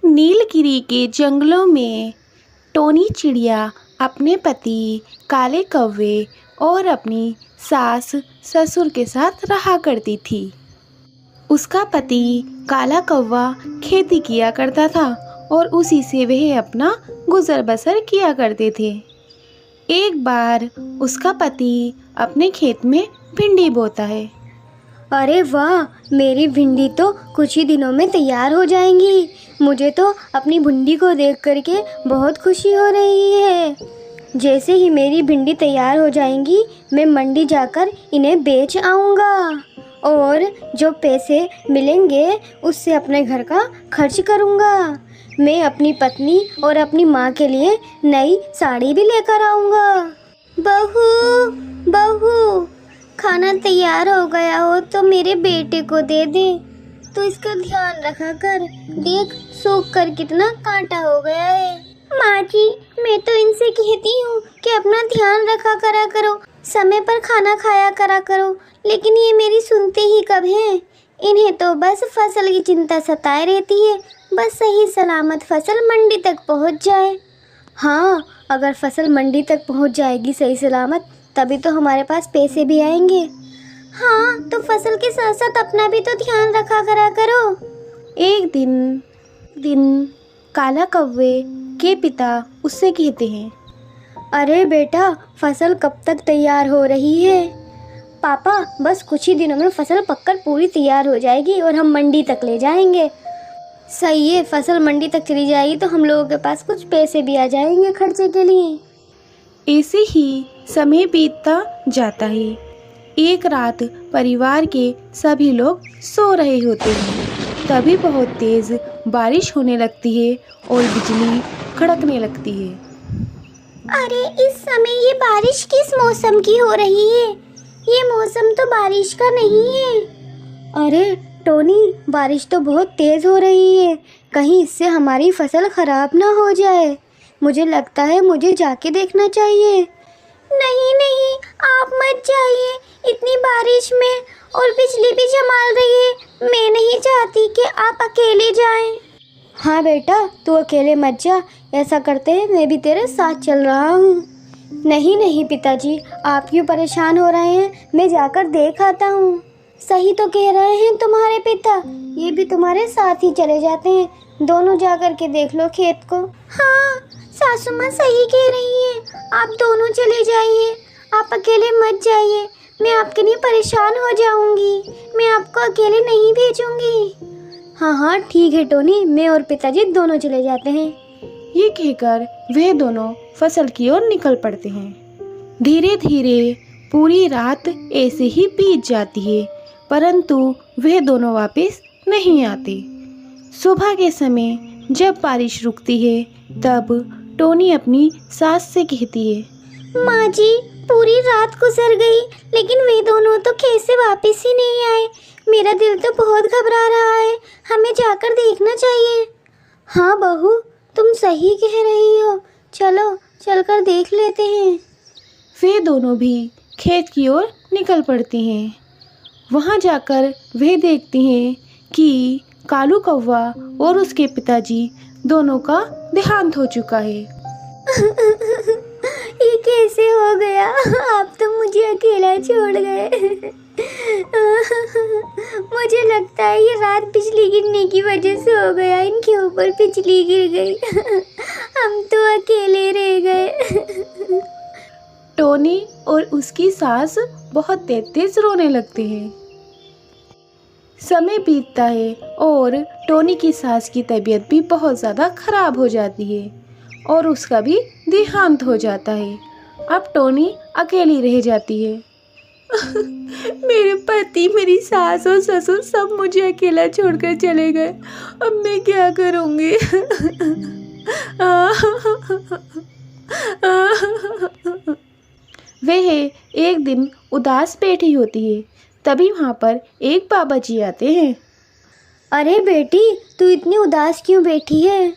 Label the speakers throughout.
Speaker 1: नीलगिरी के जंगलों में टोनी चिड़िया अपने पति काले कौवे और अपनी सास ससुर के साथ रहा करती थी। उसका पति काला कौवा खेती किया करता था और उसी से वह अपना गुजर बसर किया करते थे। एक बार उसका पति अपने खेत में भिंडी बोता है।
Speaker 2: अरे वाह, मेरी भिंडी तो कुछ ही दिनों में तैयार हो जाएंगी। मुझे तो अपनी भिंडी को देख करके बहुत खुशी हो रही है। जैसे ही मेरी भिंडी तैयार हो जाएंगी, मैं मंडी जाकर इन्हें बेच आऊँगा और जो पैसे मिलेंगे उससे अपने घर का खर्च करूँगा। मैं अपनी पत्नी और अपनी माँ के लिए नई साड़ी भी लेकर आऊँगा। बहू, बहू, खाना तैयार हो गया हो तो मेरे बेटे को दे दे। तो इसका ध्यान रखा कर, देख सूख कर कितना कांटा हो गया है। माँ जी, मैं तो इनसे कहती हूँ कि अपना ध्यान रखा करा करो, समय पर खाना खाया करा करो, लेकिन ये मेरी सुनते ही कब हैं। इन्हें तो बस फसल की चिंता सताए रहती है, बस सही सलामत फसल मंडी तक पहुँच जाए। हाँ, अगर फसल मंडी तक पहुँच जाएगी सही सलामत, तभी तो हमारे पास पैसे भी आएंगे। हाँ, तो फसल के साथ साथ अपना भी तो ध्यान रखा करा करो।
Speaker 1: एक दिन काला कौवे के पिता उससे कहते हैं,
Speaker 2: अरे बेटा, फसल कब तक तैयार हो रही है? पापा, बस कुछ ही दिनों में फसल पककर पूरी तैयार हो जाएगी और हम मंडी तक ले जाएंगे। सही है, फसल मंडी तक चली जाएगी तो हम लोगों के पास कुछ पैसे भी आ जाएंगे खर्चे के लिए।
Speaker 1: ऐसे ही समय बीतता जाता है। एक रात परिवार के सभी लोग सो रहे होते हैं, तभी बहुत तेज बारिश होने लगती है और बिजली कड़कने लगती है।
Speaker 2: अरे, इस समय ये बारिश किस मौसम की हो रही है? ये मौसम तो बारिश का नहीं है। अरे टोनी, बारिश तो बहुत तेज हो रही है, कहीं इससे हमारी फसल खराब ना हो जाए। मुझे लगता है मुझे जाके देखना चाहिए। नहीं नहीं, आप मत जाइए, इतनी बारिश में और बिजली भी झमाल रही है। मैं नहीं चाहती कि आप अकेले जाएं। हाँ बेटा, तू अकेले मत जा, ऐसा करते हैं मैं भी तेरे साथ चल रहा हूँ। नहीं नहीं पिताजी, आप क्यों परेशान हो रहे हैं, मैं जाकर देख आता हूँ। सही तो कह रहे हैं तुम्हारे पिता, ये भी तुम्हारे साथ ही चले जाते हैं, दोनों जाकर के देख लो खेत को। हाँ, सासू माँ सही कह रही है, आप दोनों चले जाइए, आप अकेले मत जाइए, मैं आपके लिए परेशान हो जाऊंगी, मैं आपको अकेले नहीं भेजूंगी। हाँ हाँ ठीक है टोनी, मैं और पिताजी दोनों चले जाते हैं।
Speaker 1: ये कहकर वे दोनों फसल की ओर निकल पड़ते हैं। धीरे धीरे पूरी रात ऐसे ही बीत जाती है, परंतु वे दोनों वापस नहीं आते। सुबह के समय जब बारिश रुकती है, तब टोनी अपनी सास से कहती है,
Speaker 2: माँ जी, पूरी रात गुजर गई, लेकिन वे दोनों तो खेत से वापस ही नहीं आए। मेरा दिल तो बहुत घबरा रहा है, हमें जाकर देखना चाहिए। हाँ बहू, तुम सही कह रही हो, चलो चलकर देख लेते हैं।
Speaker 1: वे दोनों भी खेत की ओर निकल पड़ती हैं। वहाँ जाकर वे देखती हैं कि कालू कौवा और उसके पिताजी दोनों का देहांत हो चुका है।
Speaker 2: ये कैसे हो गया? आप तो मुझे अकेला छोड़ गए। मुझे लगता है ये रात बिजली गिरने की वजह से हो गया, इनके ऊपर बिजली गिर गई। हम तो अकेले रह गए।
Speaker 1: टोनी और उसकी सास बहुत तेज रोने लगते हैं। समय बीतता है और टोनी की सास की तबीयत भी बहुत ज़्यादा खराब हो जाती है और उसका भी देहांत हो जाता है। अब टोनी अकेली रह जाती है। मेरे पति, मेरी सास और ससुर सब मुझे अकेला छोड़कर चले गए, अब मैं क्या करूँगी? वह एक दिन उदास बैठी होती है, तभी वहाँ पर एक बाबा जी आते हैं।
Speaker 2: अरे बेटी, तू इतनी उदास क्यों बैठी है?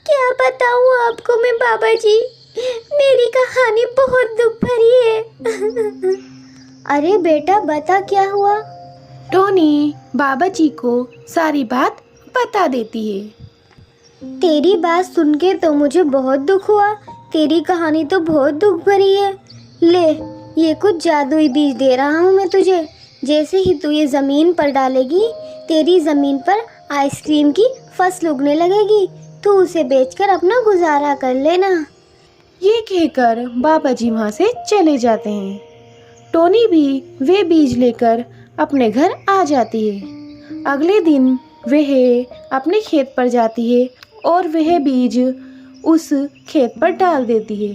Speaker 2: क्या बताऊँ आपको मैं बाबा जी, मेरी कहानी बहुत दुख भरी है। अरे बेटा, बता क्या हुआ?
Speaker 1: टोनी बाबा जी को सारी बात बता देती है।
Speaker 2: तेरी बात सुन के तो मुझे बहुत दुख हुआ। तेरी कहानी तो बहुत दुख भरी है। ले, ये कुछ जादुई बीज दे रहा हूँ मैं तुझे। जैसे ही तू ये ज़मीन पर डालेगी, तेरी ज़मीन पर आइसक्रीम की फसल उगने लगेगी। तू उसे बेचकर अपना गुजारा कर लेना।
Speaker 1: ये कहकर बाबा जी वहाँ से चले जाते हैं। टोनी भी वे बीज लेकर अपने घर आ जाती है। अगले दिन वह अपने खेत पर जाती है और वह बीज उस खेत पर डाल देती है।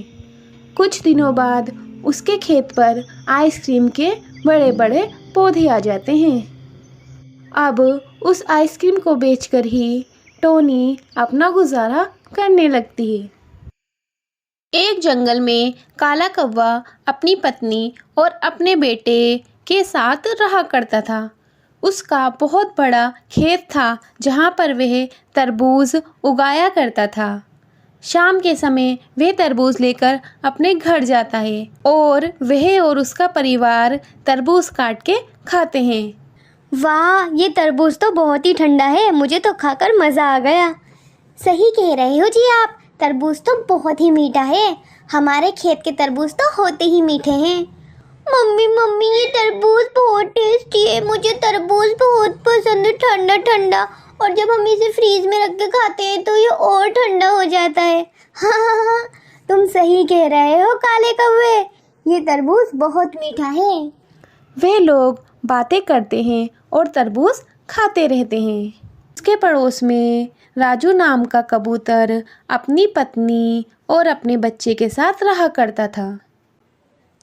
Speaker 1: कुछ दिनों बाद उसके खेत पर आइसक्रीम के बड़े बड़े पौधे आ जाते हैं। अब उस आइसक्रीम को बेचकर ही टोनी अपना गुजारा करने लगती है। एक जंगल में काला कौवा अपनी पत्नी और अपने बेटे के साथ रहा करता था। उसका बहुत बड़ा खेत था जहाँ पर वह तरबूज उगाया करता था। शाम के समय वह तरबूज लेकर अपने घर जाता है और वह और उसका परिवार तरबूज काट के खाते हैं।
Speaker 2: वाह, ये तरबूज तो बहुत ही ठंडा है। मुझे तो खाकर मज़ा आ गया। सही कह रहे हो जी आप। तरबूज तो बहुत ही मीठा है। हमारे खेत के तरबूज तो होते ही मीठे हैं। मम्मी मम्मी, ये तरबूज बहुत टेस्टी है। मुझे तरबूज बहुत पसंद है, ठंडा ठंडा। और जब हम इसे फ्रीज में रख के खाते हैं तो ये और ठंडा हो जाता है। हाँ, तुम सही कह रहे हो काले कौवे। ये तरबूज बहुत मीठा है।
Speaker 1: वे लोग बातें करते हैं और तरबूज खाते रहते हैं। उसके पड़ोस में राजू नाम का कबूतर अपनी पत्नी और अपने बच्चे के साथ रहा करता था।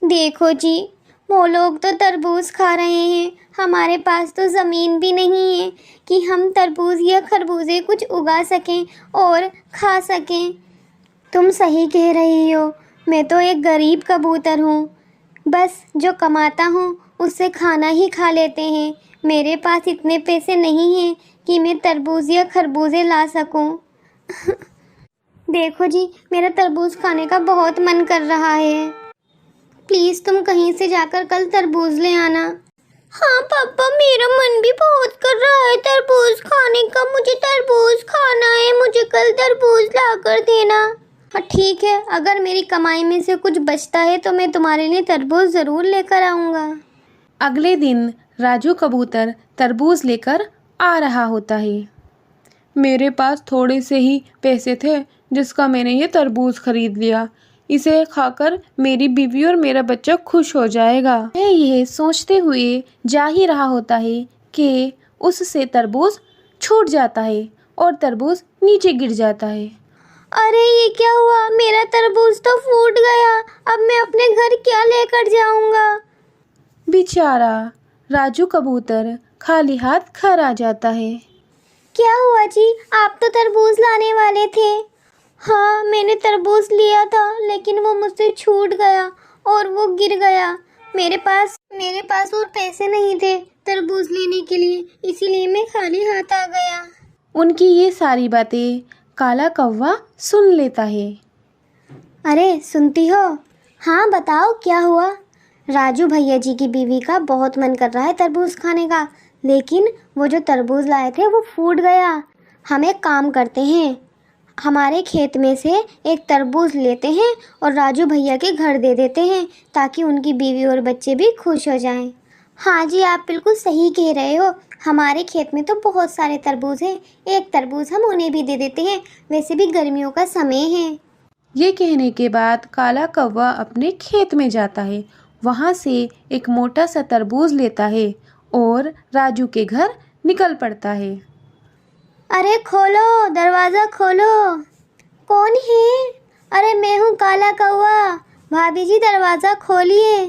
Speaker 2: देखो जी, वो लोग तो तरबूज खा रहे हैं। हमारे पास तो ज़मीन भी नहीं है कि हम तरबूज या खरबूजे कुछ उगा सकें और खा सकें। तुम सही कह रही हो। मैं तो एक गरीब कबूतर हूँ। बस जो कमाता हूँ उससे खाना ही खा लेते हैं। मेरे पास इतने पैसे नहीं हैं कि मैं तरबूज या खरबूजे ला सकूँ। देखो जी, मेरा तरबूज खाने का बहुत मन कर रहा है। प्लीज़ तुम कहीं से जाकर कल तरबूज ले आना। हाँ पापा, मेरा मन भी बहुत कर रहा है तरबूज खाने का। मुझे तरबूज खाना है। मुझे कल तरबूज ला कर देना। हाँ ठीक है, अगर मेरी कमाई में से कुछ बचता है तो मैं तुम्हारे लिए तरबूज ज़रूर लेकर आऊँगा।
Speaker 1: अगले दिन राजू कबूतर तरबूज लेकर आ रहा होता है। मेरे पास थोड़े से ही पैसे थे जिसका मैंने ये तरबूज खरीद लिया। इसे खाकर मेरी बीवी और मेरा बच्चा खुश हो जाएगा। वह यह सोचते हुए जा ही रहा होता है कि उससे तरबूज छूट जाता है और तरबूज नीचे गिर जाता है।
Speaker 2: अरे ये क्या हुआ? मेरा तरबूज तो फूट गया। अब मैं अपने घर क्या लेकर जाऊंगा?
Speaker 1: बेचारा राजू कबूतर खाली हाथ घर आ जाता है।
Speaker 2: क्या हुआ जी? आप तो तरबूज लाने वाले थे। हाँ, मैंने तरबूज लिया था लेकिन वो मुझसे छूट गया और वो गिर गया। मेरे पास और पैसे नहीं थे तरबूज लेने के लिए, इसीलिए मैं खाली हाथ आ गया।
Speaker 1: उनकी ये सारी बातें काला कौवा सुन लेता है।
Speaker 2: अरे सुनती हो? हाँ बताओ, क्या हुआ? राजू भैया जी की बीवी का बहुत मन कर रहा है तरबूज खाने का, लेकिन वो जो तरबूज लाए थे वो फूट गया। हम एक काम करते हैं, हमारे खेत में से एक तरबूज लेते हैं और राजू भैया के घर दे देते हैं ताकि उनकी बीवी और बच्चे भी खुश हो जाएं। हाँ जी, आप बिल्कुल सही कह रहे हो। हमारे खेत में तो बहुत सारे तरबूज हैं। एक तरबूज हम उन्हें भी दे देते हैं। वैसे भी गर्मियों का समय है।
Speaker 1: ये कहने के बाद काला कौवा अपने खेत में जाता है। वहाँ से एक मोटा सा तरबूज लेता है और राजू के घर निकल पड़ता है।
Speaker 2: अरे खोलो, दरवाज़ा खोलो। कौन है? अरे मैं हूँ काला कौवा। भाभी जी दरवाज़ा खोलिए।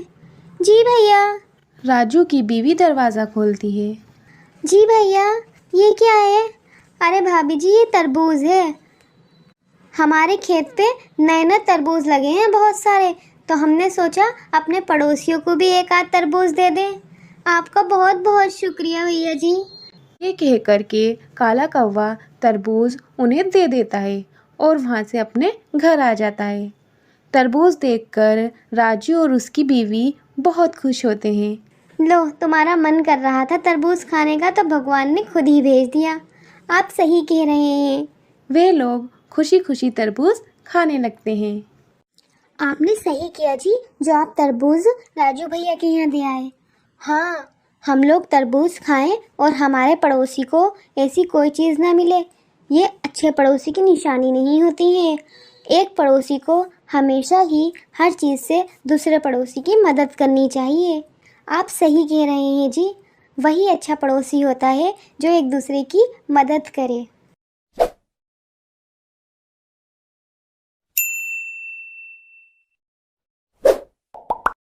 Speaker 2: जी भैया।
Speaker 1: राजू की बीवी दरवाज़ा खोलती है।
Speaker 2: जी भैया, ये क्या है? अरे भाभी जी, ये तरबूज है। हमारे खेत पे नए नए तरबूज लगे हैं बहुत सारे, तो हमने सोचा अपने पड़ोसियों को भी एक आध तरबूज दे दें। आपका बहुत बहुत शुक्रिया भैया जी।
Speaker 1: ये कह कर के काला कौवा तरबूज उन्हें दे देता है और वहाँ से अपने घर आ जाता है। तरबूज देखकर राजू और उसकी बीवी बहुत खुश होते हैं।
Speaker 2: लो, तुम्हारा मन कर रहा था तरबूज खाने का तो भगवान ने खुद ही भेज दिया। आप सही कह रहे हैं।
Speaker 1: वे लोग खुशी खुशी तरबूज खाने लगते हैं।
Speaker 2: आपने सही किया जी, जो आप तरबूज राजू भैया के यहाँ दे आए। हाँ, हम लोग तरबूज खाएं और हमारे पड़ोसी को ऐसी कोई चीज़ ना मिले, ये अच्छे पड़ोसी की निशानी नहीं होती है। एक पड़ोसी को हमेशा ही हर चीज़ से दूसरे पड़ोसी की मदद करनी चाहिए। आप सही कह रहे हैं जी, वही अच्छा पड़ोसी होता है जो एक दूसरे की मदद करे।